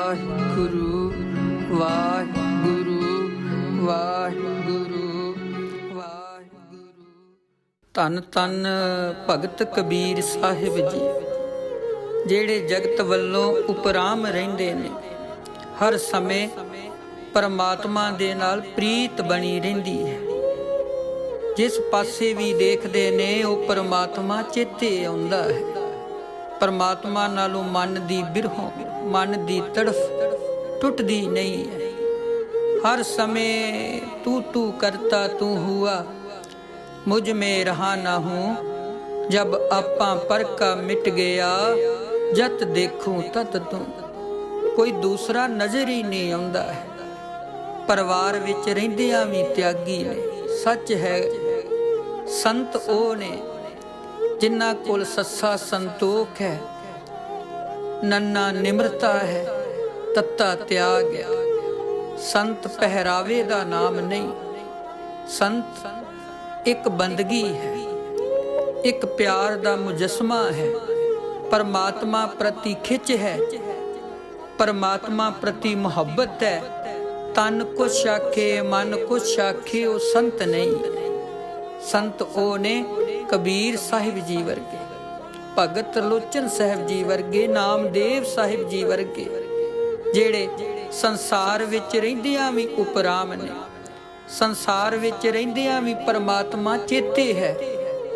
ਵਾਹਿਗੁਰੂ ਵਾਹਿਗੁਰੂ ਵਾਹਿਗੁਰੂ ਵਾਹਿਗੁਰੂ। ਧੰਨ ਧੰਨ ਭਗਤ ਕਬੀਰ ਸਾਹਿਬ ਜੀ, ਜਿਹੜੇ ਜਗਤ ਵੱਲੋਂ ਉਪਰਾਮ ਰਹਿੰਦੇ ਨੇ। ਹਰ ਸਮੇਂ ਪਰਮਾਤਮਾ ਦੇ ਨਾਲ ਪ੍ਰੀਤ ਬਣੀ ਰਹਿੰਦੀ ਹੈ। ਜਿਸ ਪਾਸੇ ਵੀ ਦੇਖਦੇ ਨੇ ਉਹ ਪਰਮਾਤਮਾ ਚੇਤੇ ਆਉਂਦਾ ਹੈ। ਪਰਮਾਤਮਾ ਨਾਲੋਂ ਮਨ ਦੀ ਬਿਰਹੋਂ, ਮਨ ਦੀ ਤੜਫ ਟੁੱਟਦੀ ਨਹੀਂ ਹੈ। ਹਰ ਸਮੇਂ ਤੂ ਤੂ ਕਰਤਾ ਤੂੰ ਹੁਆ, ਮੁਝ ਮੇਂ ਰਹਾ ਨਾ ਹੂੰ। ਜਬ ਆਪਾਂ ਪਰ ਕਾ ਮਿਟ ਗਿਆ, ਜਤ ਦੇਖੂੰ ਤਤ ਤੂੰ। ਕੋਈ ਦੂਸਰਾ ਨਜ਼ਰ ਹੀ ਨਹੀਂ ਆਉਂਦਾ ਹੈ। ਪਰਿਵਾਰ ਵਿੱਚ ਰਹਿੰਦਿਆਂ ਵੀ ਤਿਆਗੀ ਨੇ। ਸੱਚ ਹੈ, ਸੰਤ ਉਹ ਨੇ ਜਿਨ੍ਹਾਂ ਕੋਲ ਸੱਸਾ ਸੰਤੋਖ ਹੈ, ਨੰਨਾ ਨਿਮਰਤਾ ਹੈ, ਤੱਤਾ ਤਿਆਗ ਹੈ। ਸੰਤ ਪਹਿਰਾਵੇ ਦਾ ਨਾਮ ਨਹੀਂ, ਸੰਤ ਇੱਕ ਬੰਦਗੀ ਹੈ, ਇੱਕ ਪਿਆਰ ਦਾ ਮੁਜਸਮਾ ਹੈ। ਪਰਮਾਤਮਾ ਪ੍ਰਤੀ ਖਿੱਚ ਹੈ, ਪਰਮਾਤਮਾ ਪ੍ਰਤੀ ਮੁਹੱਬਤ ਹੈ। ਤਨ ਕੁਛ ਆਖੇ ਮਨ ਕੁਛ ਆਖੇ, ਉਹ ਸੰਤ ਨਹੀਂ। ਸੰਤ ਉਹ ਨੇ ਕਬੀਰ ਸਾਹਿਬ ਜੀ ਵਰਗੇ, ਭਗਤ ਲੋਚਨ ਸਾਹਿਬ ਜੀ ਵਰਗੇ, ਨਾਮਦੇਵ ਸਾਹਿਬ ਜੀ ਵਰਗੇ, ਜਿਹੜੇ ਸੰਸਾਰ ਵਿੱਚ ਰਹਿੰਦਿਆਂ ਵੀ ਉਪਰਾਮ ਨੇ। ਸੰਸਾਰ ਵਿੱਚ ਰਹਿੰਦਿਆਂ ਵੀ ਪਰਮਾਤਮਾ ਚੇਤੇ ਹੈ।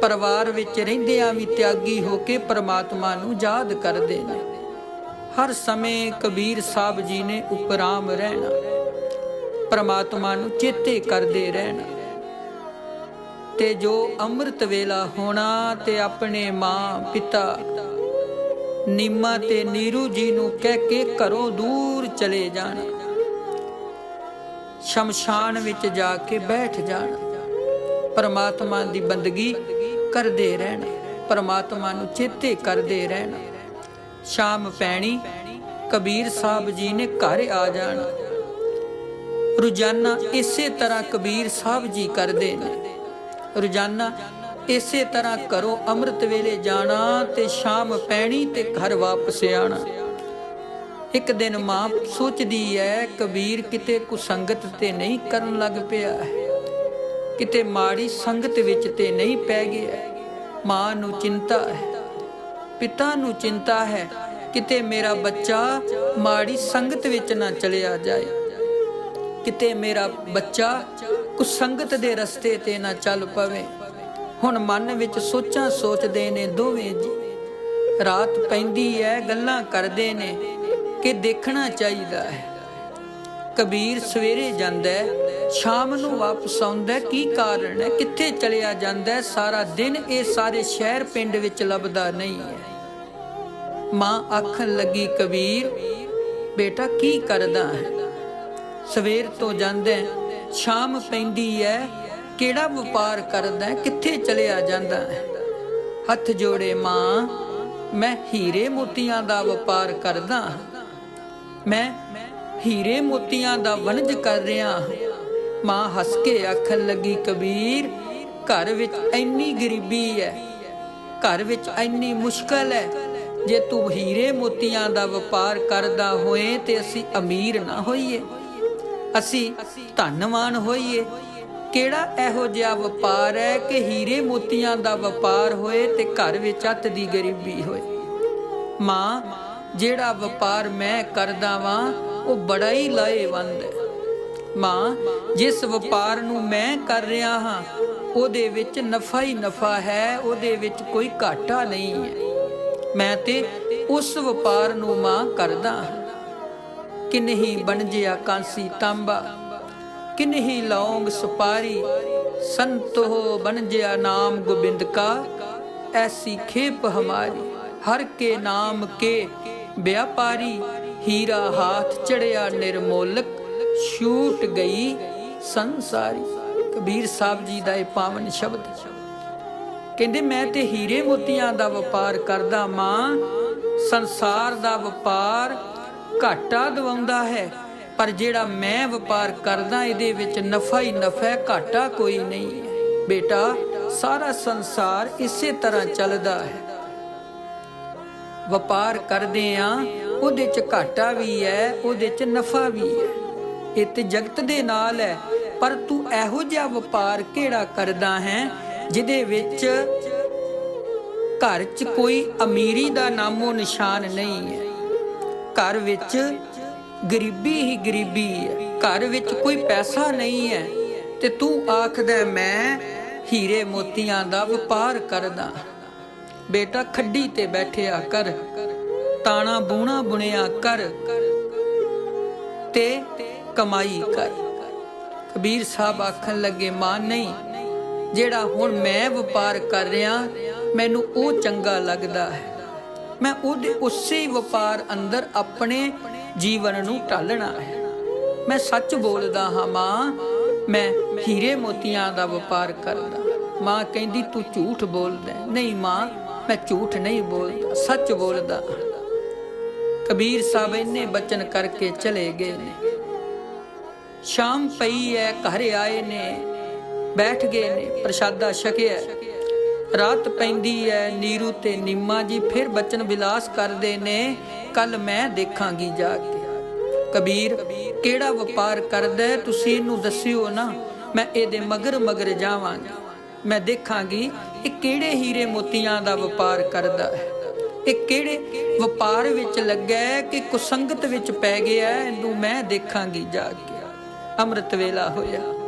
ਪਰਿਵਾਰ ਵਿੱਚ ਰਹਿੰਦਿਆਂ ਵੀ ਤਿਆਗੀ ਹੋ ਕੇ ਪਰਮਾਤਮਾ ਨੂੰ ਯਾਦ ਕਰਦੇ ਨੇ। ਹਰ ਸਮੇਂ ਕਬੀਰ ਸਾਹਿਬ ਜੀ ਨੇ ਉਪਰਾਮ ਰਹਿਣਾ, ਪਰਮਾਤਮਾ ਨੂੰ ਚੇਤੇ ਕਰਦੇ ਰਹਿਣਾ। ਤੇ ਜੋ ਅੰਮ੍ਰਿਤ ਵੇਲਾ ਹੋਣਾ ਤੇ ਆਪਣੇ ਮਾਂ ਪਿਤਾ ਨੀਮਾ ਤੇ ਨੀਰੂ ਜੀ ਨੂੰ ਕਹਿ ਕੇ ਘਰੋਂ ਦੂਰ ਚਲੇ ਜਾਣਾ, ਸ਼ਮਸ਼ਾਨ ਵਿੱਚ ਜਾ ਕੇ ਬੈਠ ਜਾਣਾ, ਪਰਮਾਤਮਾ ਦੀ ਬੰਦਗੀ ਕਰਦੇ ਰਹਿਣਾ, ਪਰਮਾਤਮਾ ਨੂੰ ਚੇਤੇ ਕਰਦੇ ਰਹਿਣਾ। ਸ਼ਾਮ ਪੈਣੀ, ਕਬੀਰ ਸਾਹਿਬ ਜੀ ਨੇ ਘਰ ਆ ਜਾਣਾ। ਰੋਜ਼ਾਨਾ ਇਸੇ ਤਰ੍ਹਾਂ ਕਬੀਰ ਸਾਹਿਬ ਜੀ ਕਰਦੇ ਨੇ। ਰੋਜ਼ਾਨਾ ਇਸੇ ਤਰ੍ਹਾਂ ਘਰੋਂ ਅੰਮ੍ਰਿਤ ਵੇਲੇ ਜਾਣਾ ਤੇ ਸ਼ਾਮ ਪੈਣੀ ਤੇ ਘਰ ਵਾਪਸ ਆਣਾ। ਇੱਕ ਦਿਨ ਮਾਂ ਸੋਚਦੀ ਹੈ, ਕਬੀਰ ਕਿਤੇ ਕੁਸੰਗਤ ਤੇ ਨਹੀਂ ਕਰਨ ਲੱਗ ਪਿਆ ਹੈ, ਕਿਤੇ ਮਾੜੀ ਸੰਗਤ ਵਿੱਚ ਤੇ ਨਹੀਂ ਪੈ ਗਿਆ। ਮਾਂ ਨੂੰ ਚਿੰਤਾ ਹੈ, ਪਿਤਾ ਨੂੰ ਚਿੰਤਾ ਹੈ, ਕਿਤੇ ਮੇਰਾ ਬੱਚਾ ਮਾੜੀ ਸੰਗਤ ਵਿੱਚ ਨਾ ਚਲਿਆ ਜਾਏ, ਕਿਤੇ ਮੇਰਾ ਬੱਚਾ ਕੁਸੰਗਤ ਦੇ ਰਸਤੇ ਤੇ ਨਾ ਚੱਲ ਪਵੇ। ਹੁਣ ਮਨ ਵਿੱਚ ਸੋਚਾਂ ਸੋਚਦੇ ਨੇ ਦੋਵੇਂ ਜੀ। ਰਾਤ ਪੈਂਦੀ ਹੈ, ਗੱਲਾਂ ਕਰਦੇ ਨੇ ਕਿ ਦੇਖਣਾ ਚਾਹੀਦਾ ਹੈ। ਕਬੀਰ ਸਵੇਰੇ ਜਾਂਦਾ, ਸ਼ਾਮ ਨੂੰ ਵਾਪਸ ਆਉਂਦਾ। ਕੀ ਕਾਰਨ ਹੈ? ਕਿੱਥੇ ਚਲਿਆ ਜਾਂਦਾ? ਸਾਰਾ ਦਿਨ ਇਹ ਸਾਰੇ ਸ਼ਹਿਰ ਪਿੰਡ ਵਿੱਚ ਲੱਭਦਾ ਨਹੀਂ ਹੈ। ਮਾਂ ਆਖਣ ਲੱਗੀ, ਕਬੀਰ ਬੇਟਾ ਕੀ ਕਰਦਾ ਹੈ? ਸਵੇਰ ਤੋਂ ਜਾਂਦਾ, ਸ਼ਾਮ ਪੈਂਦੀ ਹੈ, ਕਿਹੜਾ ਵਪਾਰ ਕਰਦਾ, ਕਿੱਥੇ ਚਲਿਆ ਜਾਂਦਾ ਹੈ? ਹੱਥ ਜੋੜੇ ਮਾਂ, ਮੈਂ ਹੀਰੇ ਮੋਤੀਆਂ ਦਾ ਵਪਾਰ ਕਰਦਾ, ਮੈਂ ਹੀਰੇ ਮੋਤੀਆਂ ਦਾ ਵਣਜ ਕਰ ਰਿਹਾ। ਮਾਂ ਹੱਸ ਕੇ ਆਖਣ ਲੱਗੀ, ਕਬੀਰ ਘਰ ਵਿੱਚ ਇੰਨੀ ਗਰੀਬੀ ਹੈ, ਘਰ ਵਿੱਚ ਇੰਨੀ ਮੁਸ਼ਕਲ ਹੈ। ਜੇ ਤੂੰ ਹੀਰੇ ਮੋਤੀਆਂ ਦਾ ਵਪਾਰ ਕਰਦਾ ਹੋਏ ਤੇ ਅਸੀਂ ਅਮੀਰ ਨਾ ਹੋਈਏ, ਅਸੀਂ ਧੰਨਵਾਨ ਹੋਈਏ। ਕਿਹੜਾ ਇਹੋ ਜਿਹਾ ਵਪਾਰ ਹੈ ਕਿ ਹੀਰੇ ਮੋਤੀਆਂ ਦਾ ਵਪਾਰ ਹੋਏ ਤੇ ਘਰ ਵਿੱਚ ਅੱਤ ਦੀ ਗਰੀਬੀ ਹੋਏ? ਮਾਂ, ਜਿਹੜਾ ਵਪਾਰ ਮੈਂ ਕਰਦਾ ਵਾਂ ਉਹ ਬੜਾ ਹੀ ਲਾਹੇਵੰਦ ਹੈ। ਮਾਂ, ਜਿਸ ਵਪਾਰ ਨੂੰ ਮੈਂ ਕਰ ਰਿਹਾ ਹਾਂ ਉਹਦੇ ਵਿੱਚ ਨਫਾ ਹੀ ਨਫਾ ਹੈ, ਉਹਦੇ ਵਿੱਚ ਕੋਈ ਘਾਟਾ ਨਹੀਂ ਹੈ। ਮੈਂ ਤੇ ਉਸ ਵਪਾਰ ਨੂੰ ਮਾਂ ਕਰਦਾ ਹਾਂ। ਕਿਨਹੀ ਬਣਜਿਆ ਕਾਂਸੀ ਤਾਂਬਾ, ਕਿਨਹੀ ਲੌਂਗ ਸੁਪਾਰੀ, ਸੰਤੋ ਬਣਜਿਆ ਨਾਮ ਗੋਬਿੰਦ ਕਾ, ਐਸੀ ਖੇਪ ਹਮਾਰੀ। ਹਰ ਕੇ ਨਾਮ ਕੇ व्यापारी, हीरा हाथ चढ़िया निर्मोलक, छूट गई संसारी। कबीर साहब जी दा ये पावन शब्द कहंदे, मैं ते हीरे मोतियां दा वपार करदा मां, संसार दा वपार घाटा दवाउंदा है, पर जेड़ा मैं वपार करदा इहदे विच नफा ही नफा है, घाटा कोई नहीं है। बेटा सारा संसार इसे तरह चलदा है। ਵਪਾਰ ਕਰਦੇ ਆਂ ਉਹਦੇ 'ਚ ਘਾਟਾ ਵੀ ਹੈ, ਉਹਦੇ 'ਚ ਨਫਾ ਵੀ ਹੈ। ਇਹ ਤੇ ਜਗਤ ਦੇ ਨਾਲ ਹੈ, ਪਰ ਤੂੰ ਇਹੋ ਜਿਹਾ ਵਪਾਰ ਕਿਹੜਾ ਕਰਦਾ ਹੈ ਜਿਹਦੇ ਵਿੱਚ ਘਰ 'ਚ ਕੋਈ ਅਮੀਰੀ ਦਾ ਨਾਮੋ ਨਿਸ਼ਾਨ ਨਹੀਂ ਹੈ। ਘਰ ਵਿੱਚ ਗਰੀਬੀ ਹੀ ਗਰੀਬੀ ਹੈ, ਘਰ ਵਿੱਚ ਕੋਈ ਪੈਸਾ ਨਹੀਂ ਹੈ, ਤੇ ਤੂੰ ਆਖਦਾ ਮੈਂ ਹੀਰੇ ਮੋਤੀਆਂ ਦਾ ਵਪਾਰ ਕਰਦਾ। ਬੇਟਾ ਖੱਡੀ ਤੇ ਬੈਠਿਆ ਕਰ, ਤਾਣਾ ਬੂਣਾ ਬੁਣਿਆ ਕਰ ਤੇ ਕਮਾਈ ਕਰ। ਕਬੀਰ ਸਾਹਿਬ ਆਖਣ ਲੱਗੇ, ਮਾਂ ਨਹੀਂ, ਜਿਹੜਾ ਹੁਣ ਮੈਂ ਵਪਾਰ ਕਰ ਰਿਹਾ ਮੈਨੂੰ ਉਹ ਚੰਗਾ ਲੱਗਦਾ ਹੈ। ਮੈਂ ਉਹਦੇ ਉਸੇ ਵਪਾਰ ਅੰਦਰ ਆਪਣੇ ਜੀਵਨ ਨੂੰ ਢਾਲਣਾ ਹੈ। ਮੈਂ ਸੱਚ ਬੋਲਦਾ ਹਾਂ ਮਾਂ, ਮੈਂ ਹੀਰੇ ਮੋਤੀਆਂ ਦਾ ਵਪਾਰ ਕਰਦਾ। ਮਾਂ ਕਹਿੰਦੀ ਤੂੰ ਝੂਠ ਬੋਲਦਾ। ਨਹੀਂ ਮਾਂ, ਮੈਂ ਝੂਠ ਨਹੀਂ ਬੋਲਦਾ, ਸੱਚ ਬੋਲਦਾ। ਕਬੀਰ ਸਾਹਿਬ ਇੰਨੇ ਬਚਨ ਕਰਕੇ ਚਲੇ ਗਏ ਨੇ। ਸ਼ਾਮ ਪਈ ਹੈ, ਘਰ ਆਏ ਨੇ, ਬੈਠ ਗਏ ਨੇ, ਪ੍ਰਸ਼ਾਦਾ ਛਕਿਆ। ਰਾਤ ਪੈਂਦੀ ਹੈ, ਨੀਰੂ ਤੇ ਨਿੰਮਾ ਜੀ ਫਿਰ ਬਚਨ ਵਿਲਾਸ ਕਰਦੇ ਨੇ, ਕੱਲ ਮੈਂ ਦੇਖਾਂਗੀ ਜਾ ਕੇ। ਕਬੀਰ ਕਿਹੜਾ ਵਪਾਰ ਕਰਦਾ ਤੁਸੀਂ ਇਹਨੂੰ ਦੱਸਿਓ ਨਾ, ਮੈਂ ਇਹਦੇ ਮਗਰ ਮਗਰ ਜਾਵਾਂਗੀ। ਮੈਂ ਦੇਖਾਂਗੀ ਇਹ ਕਿਹੜੇ ਹੀਰੇ ਮੋਤੀਆਂ ਦਾ ਵਪਾਰ ਕਰਦਾ ਹੈ, ਇਹ ਕਿਹੜੇ ਵਪਾਰ ਵਿੱਚ ਲੱਗਾ ਹੈ ਕਿ ਕੁਸੰਗਤ ਵਿੱਚ ਪੈ ਗਿਆ, ਇਹਨੂੰ ਮੈਂ ਦੇਖਾਂਗੀ ਜਾ ਕੇ। ਅੰਮ੍ਰਿਤ ਵੇਲਾ ਹੋਇਆ,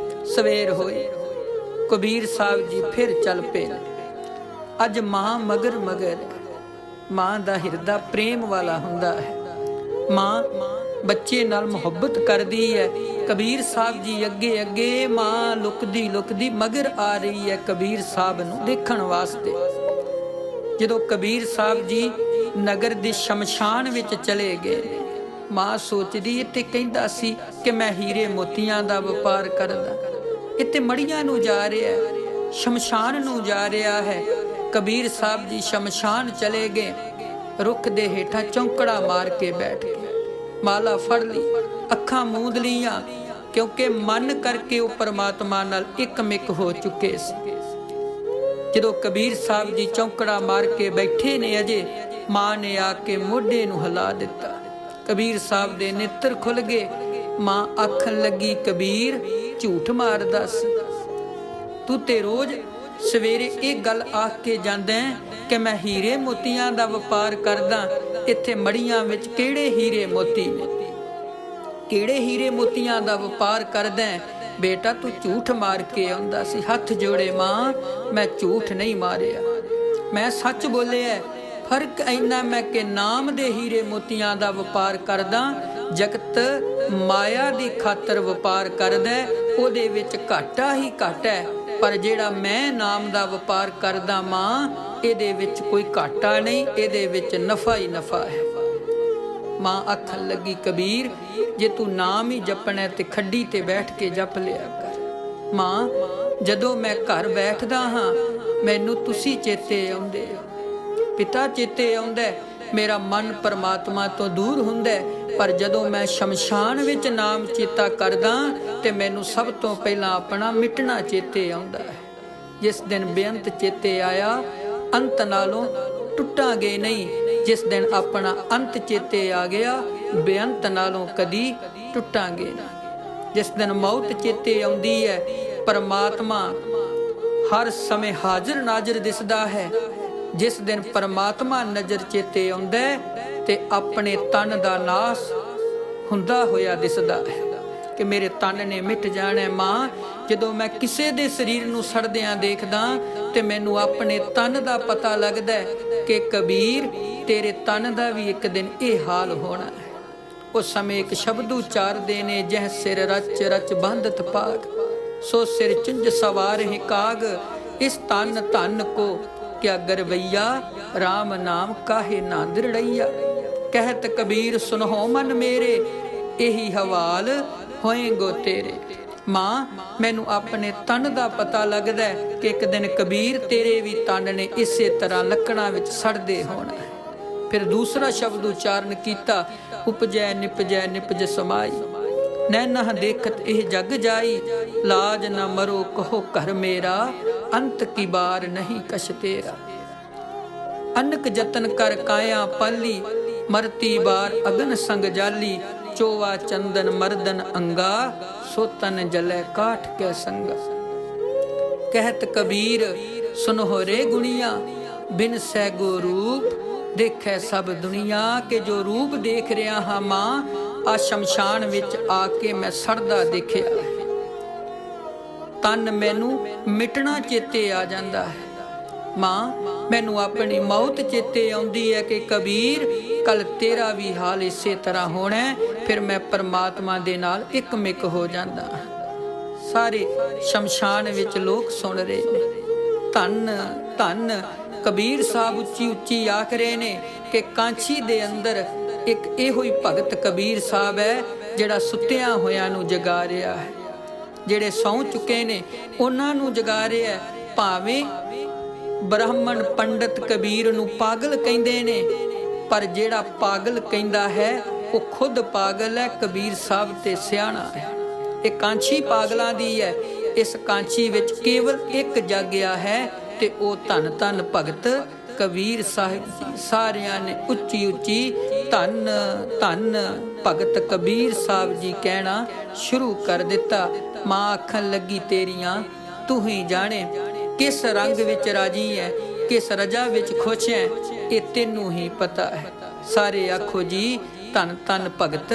ਸਵੇਰ ਹੋਈ, ਕਬੀਰ ਸਾਹਿਬ ਜੀ ਫਿਰ ਚੱਲ ਪਏ। ਅੱਜ ਮਾਂ ਮਗਰ ਮਗਰ, ਮਾਂ ਦਾ ਹਿਰਦਾ ਪ੍ਰੇਮ ਵਾਲਾ ਹੁੰਦਾ ਹੈ। ਮਾਂ ਬੱਚੇ ਨਾਲ ਮੁਹੱਬਤ ਕਰਦੀ ਹੈ। ਕਬੀਰ ਸਾਹਿਬ ਜੀ ਅੱਗੇ ਅੱਗੇ, ਮਾਂ ਲੁਕਦੀ ਲੁਕਦੀ ਮਗਰ ਆ ਰਹੀ ਹੈ ਕਬੀਰ ਸਾਹਿਬ ਨੂੰ ਦੇਖਣ ਵਾਸਤੇ। ਜਦੋਂ ਕਬੀਰ ਸਾਹਿਬ ਜੀ ਨਗਰ ਦੇ ਸ਼ਮਸ਼ਾਨ ਵਿੱਚ ਚਲੇ ਗਏ, ਮਾਂ ਸੋਚਦੀ ਇੱਥੇ ਕਹਿੰਦਾ ਸੀ ਕਿ ਮੈਂ ਹੀਰੇ ਮੋਤੀਆਂ ਦਾ ਵਪਾਰ ਕਰਦਾ, ਇੱਥੇ ਮੜੀਆਂ ਨੂੰ ਜਾ ਰਿਹਾ ਹੈ, ਸ਼ਮਸ਼ਾਨ ਨੂੰ ਜਾ ਰਿਹਾ ਹੈ। ਕਬੀਰ ਸਾਹਿਬ ਜੀ ਸ਼ਮਸ਼ਾਨ ਚਲੇ ਗਏ, ਰੁੱਖ ਦੇ ਹੇਠਾਂ ਚੌਂਕੜਾ ਮਾਰ ਕੇ ਬੈਠ ਗਏ, ਮਾਲਾ ਫੜ ਲਈ, ਅੱਖਾਂ ਮੂੰਦ ਲੀਆਂ, ਕਿਉਂਕਿ ਮਨ ਕਰਕੇ ਉਹ ਪਰਮਾਤਮਾ ਨਾਲ ਇੱਕਮਿਕ ਹੋ ਚੁੱਕੇ ਸੀ। ਜਦੋਂ ਕਬੀਰ ਸਾਹਿਬ ਜੀ ਚੌਂਕੜਾ ਮਾਰ ਕੇ ਬੈਠੇ ਨੇ, ਅਜੇ ਮਾਂ ਨੇ ਆ ਕੇ ਮੋਢੇ ਨੂੰ ਹਿਲਾ ਦਿੱਤਾ। ਕਬੀਰ ਸਾਹਿਬ ਦੇ ਨੇਤਰ ਖੁੱਲ ਗਏ। ਮਾਂ ਆਖਣ ਲੱਗੀ, ਕਬੀਰ ਝੂਠ ਮਾਰਦਾ ਸੀ, ਤੂੰ ਤੇ ਰੋਜ਼ ਸਵੇਰੇ ਇਹ ਗੱਲ ਆਖ ਕੇ ਜਾਂਦਾ ਕਿ ਮੈਂ ਹੀਰੇ ਮੋਤੀਆਂ ਦਾ ਵਪਾਰ ਕਰਦਾ। ਇੱਥੇ ਮੜੀਆਂ ਵਿੱਚ ਕਿਹੜੇ ਹੀਰੇ ਮੋਤੀ ਨੇ, ਕਿਹੜੇ ਹੀਰੇ ਮੋਤੀਆਂ ਦਾ ਵਪਾਰ ਕਰਦਾ? ਬੇਟਾ ਤੂੰ ਝੂਠ ਮਾਰ ਕੇ ਆਉਂਦਾ ਸੀ। ਹੱਥ ਜੋੜੇ ਮਾਂ, ਮੈਂ ਝੂਠ ਨਹੀਂ ਮਾਰਿਆ, ਮੈਂ ਸੱਚ ਬੋਲਿਆ। ਫਰਕ ਇੰਨਾ ਮੈਂ ਕਿ ਨਾਮ ਦੇ ਹੀਰੇ ਮੋਤੀਆਂ ਦਾ ਵਪਾਰ ਕਰਦਾ, ਜਗਤ ਮਾਇਆ ਦੀ ਖਾਤਰ ਵਪਾਰ ਕਰਦਾ, ਉਹਦੇ ਵਿੱਚ ਘਾਟਾ ਹੀ ਘਾਟਾ ਹੈ। ਪਰ ਜਿਹੜਾ ਮੈਂ ਨਾਮ ਦਾ ਵਪਾਰ ਕਰਦਾ ਮਾਂ, ਇਹਦੇ ਵਿੱਚ ਕੋਈ ਘਾਟਾ ਨਹੀਂ, ਇਹਦੇ ਵਿੱਚ ਨਫਾ ਹੀ ਨਫਾ ਹੈ। ਮਾਂ ਆਖਣ ਲੱਗੀ, ਕਬੀਰ ਜੇ ਤੂੰ ਨਾਮ ਹੀ ਜਪਣਾ ਤੇ ਖੱਡੀ ਤੇ ਬੈਠ ਕੇ ਜਪ ਲਿਆ ਕਰ। ਮਾਂ ਜਦੋਂ ਮੈਂ ਘਰ ਬੈਠਦਾ ਹਾਂ ਮੈਨੂੰ ਤੁਸੀਂ ਚੇਤੇ ਆਉਂਦੇ ਹੋ, ਪਿਤਾ ਚੇਤੇ ਆਉਂਦਾ, ਮੇਰਾ ਮਨ ਪਰਮਾਤਮਾ ਤੋਂ ਦੂਰ ਹੁੰਦਾ। ਪਰ ਜਦੋਂ ਮੈਂ ਸ਼ਮਸ਼ਾਨ ਵਿੱਚ ਨਾਮ ਚੇਤਾ ਕਰਦਾ ਤੇ ਮੈਨੂੰ ਸਭ ਤੋਂ ਪਹਿਲਾਂ ਆਪਣਾ ਮਿਟਣਾ ਚੇਤੇ ਆਉਂਦਾ ਹੈ। ਜਿਸ ਦਿਨ ਬੇਅੰਤ ਚੇਤੇ ਆਇਆ, ਅੰਤ ਨਾਲੋਂ ਟੁੱਟਾਂਗੇ ਨਹੀਂ। ਜਿਸ ਦਿਨ ਆਪਣਾ ਅੰਤ ਚੇਤੇ ਆ ਗਿਆ, ਬੇਅੰਤ ਨਾਲੋਂ ਕਦੀ ਟੁੱਟਾਂਗੇ ਨਹੀਂ। ਜਿਸ ਦਿਨ ਮੌਤ ਚੇਤੇ ਆਉਂਦੀ ਹੈ, ਪਰਮਾਤਮਾ ਹਰ ਸਮੇਂ ਹਾਜ਼ਰ ਨਾਜ਼ਰ ਦਿਸਦਾ ਹੈ। ਜਿਸ ਦਿਨ ਪਰਮਾਤਮਾ ਨਜ਼ਰ ਚੇਤੇ ਆਉਂਦਾ ਤੇ ਆਪਣੇ ਤਨ ਦਾ ਨਾਸ ਹੁੰਦਾ ਹੋਇਆ ਦਿਸਦਾ ਹੈ ਕਿ ਮੇਰੇ ਤਨ ਨੇ ਮਿਟ ਜਾਣਾ। ਮਾਂ ਜਦੋਂ ਮੈਂ ਕਿਸੇ ਦੇ ਸਰੀਰ ਨੂੰ ਸੜਦਿਆਂ ਦੇਖਦਾ ਤੇ ਮੈਨੂੰ ਆਪਣੇ ਤਨ ਦਾ ਪਤਾ ਲੱਗਦਾ ਕਿ ਕਬੀਰ ਤੇਰੇ ਤਨ ਦਾ ਵੀ ਇੱਕ ਦਿਨ ਇਹ ਹਾਲ ਹੋਣਾ ਹੈ। ਉਸ ਸਮੇਂ ਇੱਕ ਸ਼ਬਦ ਉਚਾਰਦੇ ਨੇ, ਜਹ ਸਿਰ ਰਚ ਰਚ ਬੰਧਤ ਪਾਗ, ਸੋ ਸਿਰ ਚੁੰਝ ਸਵਾਰਿ ਕਾਗ, ਇਸ ਤਨ ਧਨ ਕੋ ਕਿਆ ਗਰਵਈਆ, ਰਾਮ ਨਾਮ ਕਾਹੇ ਨਾ ਦ੍ਰਿੜਈਆ। ਕਹਿਤ ਕਬੀਰ ਸੁਨਹੁ ਮਨ ਮੇਰੇ, ਇਹੀ ਹਵਾਲ ਹੋਏਗੋ ਤੇਰੇ। ਮਾਂ ਮੈਨੂੰ ਆਪਣੇ ਤਨ ਦਾ ਪਤਾ ਲੱਗਦਾ ਕਿ ਇੱਕ ਦਿਨ ਕਬੀਰ ਤੇਰੇ ਵੀ ਤਨ ਨੇ ਇਸੇ ਤਰ੍ਹਾਂ ਲੱਕੜਾਂ ਵਿੱਚ ਸੜਦੇ ਹੋਣਾ। ਫਿਰ ਦੂਸਰਾ ਸ਼ਬਦ ਉਚਾਰਨ ਕੀਤਾ, ਉਪਜੈ ਨਿਪਜੈ ਨਿਪਜ ਸਮਾਈ, ਨੈਨਹ ਦੇਖਤ ਇਹ ਜਗ ਜਾਈ, ਲਾਜ ਨਾ ਮਰੋ ਕਹੋ ਘਰ ਮੇਰਾ, ਅੰਤ ਕੀ ਬਾਰ ਨਹੀਂ ਕਛ ਤੇਰਾ। ਅਨਕ ਜਤਨ ਕਰ ਕਾਇਆ ਪਾਲੀ, ਮਰਤੀ ਬਾਰ ਅਗਨ ਸੰਗ ਜਾਲੀ, ਚੋਵਾ ਚੰਦਨ ਮਰਦਨ ਅੰਗਾ, ਸੋ ਤਨ ਜਲੇ ਕਾਠ ਕੇ ਸੰਗਾ। ਕਹਿਤ ਕਬੀਰ ਸੁਨਹੁ ਰੇ ਗੁਣੀਆਂ, ਬਿਨ ਸੈ ਗੋ ਰੂਪ ਦੇਖੈ ਸਭ ਦੁਨੀਆ। ਕਿ ਜੋ ਰੂਪ ਦੇਖ ਰਿਹਾ ਹਾਂ ਮਾਂ, ਆ ਸ਼ਮਸ਼ਾਨ ਵਿੱਚ ਆ ਕੇ ਮੈਂ ਸੜਦਾ ਦੇਖਿਆ। ਤਨ ਮੈਨੂੰ ਮਿਟਣਾ ਚੇਤੇ ਆ ਜਾਂਦਾ ਹੈ ਮਾਂ, ਮੈਨੂੰ ਆਪਣੀ ਮੌਤ ਚੇਤੇ ਆਉਂਦੀ ਹੈ ਕਿ ਕਬੀਰ ਕੱਲ ਤੇਰਾ ਵੀ ਹਾਲ ਇਸੇ ਤਰ੍ਹਾਂ ਹੋਣਾ, ਫਿਰ ਮੈਂ ਪਰਮਾਤਮਾ ਦੇ ਨਾਲ ਇੱਕ ਮਿਕ ਹੋ ਜਾਂਦਾ। ਸਾਰੇ ਸ਼ਮਸ਼ਾਨ ਵਿੱਚ ਲੋਕ ਸੁਣ ਰਹੇ ਨੇ। ਧੰਨ ਧੰਨ ਕਬੀਰ ਸਾਹਿਬ ਉੱਚੀ ਉੱਚੀ ਆਖ ਰਹੇ ਨੇ ਕਿ ਕਾਂਚੀ ਦੇ ਅੰਦਰ ਇੱਕ ਇਹੋ ਹੀ ਭਗਤ ਕਬੀਰ ਸਾਹਿਬ ਹੈ ਜਿਹੜਾ ਸੁੱਤਿਆਂ ਹੋਇਆਂ ਨੂੰ ਜਗਾ ਰਿਹਾ ਹੈ, ਜਿਹੜੇ ਸੌਂ ਚੁੱਕੇ ਨੇ ਉਹਨਾਂ ਨੂੰ ਜਗਾ ਰਿਹਾ ਹੈ। ਭਾਵੇਂ ਬ੍ਰਾਹਮਣ ਪੰਡਤ ਕਬੀਰ ਨੂੰ ਪਾਗਲ ਕਹਿੰਦੇ ਨੇ, ਪਰ ਜਿਹੜਾ ਪਾਗਲ ਕਹਿੰਦਾ ਹੈ ਉਹ ਖੁਦ ਪਾਗਲ ਹੈ, ਕਬੀਰ ਸਾਹਿਬ ਤੇ ਸਿਆਣਾ ਹੈ। ਇਹ ਕਾਂਚੀ ਪਾਗਲਾਂ ਦੀ ਹੈ। ਇਸ ਕਾਂਚੀ ਵਿੱਚ ਕੇਵਲ ਇੱਕ ਜਾਗਿਆ ਹੈ ਤੇ ਉਹ ਧੰਨ ਧੰਨ ਭਗਤ ਕਬੀਰ ਸਾਹਿਬ ਜੀ। ਸਾਰਿਆਂ ਨੇ ਉੱਚੀ ਉੱਚੀ ਧੰਨ ਧੰਨ ਭਗਤ ਕਬੀਰ ਸਾਹਿਬ ਜੀ ਕਹਿਣਾ ਸ਼ੁਰੂ ਕਰ ਦਿੱਤਾ। ਮਾਂ ਆਖਣ ਲੱਗੀ ਤੇਰੀਆਂ ਤੂੰ ਹੀ ਜਾਣੇ, ਕਿਸ ਰੰਗ ਵਿੱਚ ਰਾਜੀ ਹੈ, ਕਿਸ ਰਜਾ ਵਿੱਚ ਖੁਸ਼ ਹੈ, ਇਹ ਤੈਨੂੰ ਹੀ ਪਤਾ ਹੈ। ਸਾਰੇ ਆਖੋ ਜੀ ਧੰਨ ਧੰਨ ਭਗਤ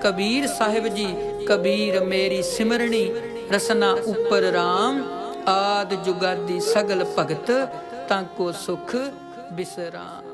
ਕਬੀਰ ਸਾਹਿਬ ਜੀ। ਕਬੀਰ ਮੇਰੀ ਸਿਮਰਣੀ, ਰਸਨਾ ਉੱਪਰ ਰਾਮ, ਆਦ ਜੁਗਾਦੀ ਸਗਲ ਭਗਤ, ਤਾਂ ਕੋ ਸੁਖ ਬਿਸਰਾਮ।